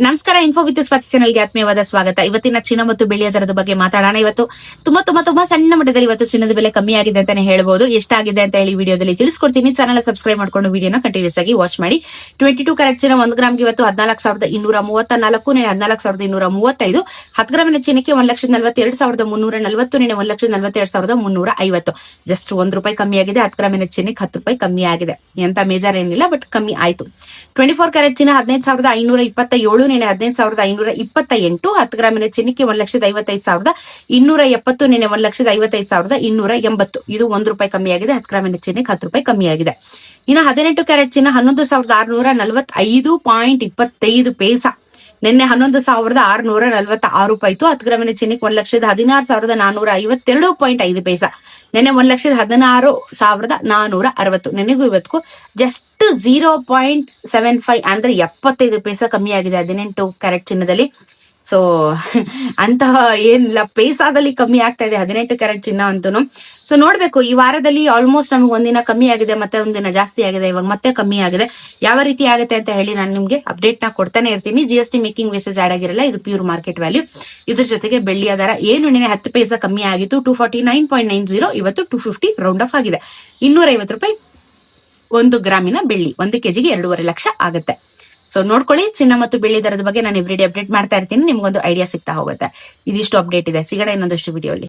ನಮಸ್ಕಾರ. Info with Swati ಚಾನೆಲ್ಗೆ ಆತ್ಮೀಯವಾದ ಸ್ವಾಗತ. ಇವತ್ತಿನ ಚಿನ್ನ ಮತ್ತು ಬೆಳ್ಳಿಯ ದರದ ಬಗ್ಗೆ ಮಾತಾಡೋಣ. ಇವತ್ತು ತುಂಬಾ ಸಣ್ಣ ಮಟ್ಟದಲ್ಲಿ ಇವತ್ತು ಚಿನ್ನದ ಬೆಲೆ ಕಮ್ಮಿ ಆಗಿದೆ ಅಂತಾನೆ ಹೇಳ್ಬೋದು. ಎಷ್ಟಾಗಿದೆ ಅಂತ ಹೇಳಿ ವಿಡಿಯೋದಲ್ಲಿ ತಿಳಿಸ್ಕೊಡ್ತೀನಿ. ಚಾನಲ್ ಸಬ್ಸ್ಕ್ರೈಬ್ ಮಾಡ್ಕೊಂಡು ವಿಡಿಯೋನ ಕಂಟಿನ್ಯೂಸ್ ಆಗಿ ವಾಚ್ ಮಾಡಿ. 22 ಕ್ಯಾರೆಟ್ ಚಿನ್ನ 1 ಗ್ರಾಮ್ಗೆ ಇವತ್ತು 14,234, 14,235. 10 ಗ್ರಾಮಿನ ಚಿನ್ನಕ್ಕೆ 1,42,340, 1,42,350. ಜಸ್ಟ್ ₹1 ಕಮ್ಮಿ ಆಗಿದೆ. 10 ಗ್ರಾಮಿನ ಚಿನ್ನಕ್ಕೆ ₹10 ಕಮ್ಮಿ ಆಗಿದೆ. ಎಂತ ಮೇಜರ್ ಏನಿಲ್ಲ, ಬಟ್ ಕಮ್ಮಿ ಆಯ್ತು. 24 ಕ್ಯಾರೆಟ್ ಚಿನ್ನ 15,527, 15,528. 10 ಗ್ರಾಮಿನ ಚಿನ್ನಕ್ಕೆ 1,55,270, 1,55,280. ಇದು ₹1 ಕಮ್ಮಿ ಆಗಿದೆ. 10 ಗ್ರಾಮಿನ ಚಿನ್ನಕ್ಕೆ ₹10 ಕಮ್ಮಿ ಆಗಿದೆ. ಇನ್ನು 18 ಕ್ಯಾರೆಟ್ ಚಿನ್ನ 11,645. ನಿನ್ನೆ 11,646 ಇತ್ತು. 10 ಗ್ರಾಮಿನ ಚಿನ್ನಕ್ಕೆ 1,16,452.5. ನಿನ್ನೆ 1,16,460. ನೆನೆಗೂ ಇವತ್ತಿಗೂ ಜಸ್ಟ್ 0.75 ಅಂದ್ರೆ 75 ಪೈಸಾ ಕಮ್ಮಿ ಆಗಿದೆ 18 ಕ್ಯಾರೆಟ್ ಚಿನ್ನದಲ್ಲಿ. ಸೊ ಅಂತಹ ಏನಿಲ್ಲ, ಪೈಸಾದಲ್ಲಿ ಕಮ್ಮಿ ಆಗ್ತಾ ಇದೆ 18 ಕ್ಯಾರೆಟ್ ಚಿನ್ನ ಅಂತೂ. ಸೊ ನೋಡ್ಬೇಕು, ಈ ವಾರದಲ್ಲಿ ಆಲ್ಮೋಸ್ಟ್ ನಮ್ಗೆ ಒಂದಿನ ಕಮ್ಮಿ ಆಗಿದೆ, ಮತ್ತೆ ಒಂದಿನ ಜಾಸ್ತಿ ಆಗಿದೆ, ಇವಾಗ ಮತ್ತೆ ಕಮ್ಮಿ ಆಗಿದೆ. ಯಾವ ರೀತಿ ಆಗುತ್ತೆ ಅಂತ ಹೇಳಿ ನಾನು ನಿಮ್ಗೆ ಅಪ್ಡೇಟ್ ನ ಕೊಡ್ತಾನೆ ಇರ್ತೀನಿ. GST ಮೇಕಿಂಗ್ ವೇಸ್ಟೇಜ್ ಆಡ್ ಆಗಿರಲ್ಲ, ಇದು ಪ್ಯೂರ್ ಮಾರ್ಕೆಟ್ ವ್ಯಾಲ್ಯೂ. ಇದ್ರ ಜೊತೆಗೆ ಬೆಳ್ಳಿಯ ದರ ಏನು ನಿನ್ನೆ 10 ಪೈಸಾ ಕಮ್ಮಿ ಆಗಿತ್ತು, 249.90. ಇವತ್ತು 250 ರೌಂಡ್ ಆಫ್ ಆಗಿದೆ. ₹250 1 ಗ್ರಾಮಿನ ಬೆಳ್ಳಿ. 1 ಕೆಜಿಗೆ 2.5 ಲಕ್ಷ ಆಗುತ್ತೆ. ಸೊ ನೋಡ್ಕೊಳ್ಳಿ, ಚಿನ್ನ ಮತ್ತು ಬೆಳ್ಳಿ ದರದ ಬಗ್ಗೆ ನಾನು ಎವ್ರಿಡೇ ಅಪ್ಡೇಟ್ ಮಾಡ್ತಾ ಇರ್ತೀನಿ. ನಿಮ್ಗೊಂದು ಐಡಿಯಾ ಸಿಗ್ತಾ ಹೋಗುತ್ತೆ. ಇದಿಷ್ಟು ಅಪ್ಡೇಟ್ ಇದೆ. ಸಿಗೋಣ ಇನ್ನೊಂದಷ್ಟು ವಿಡಿಯೋಲಿ.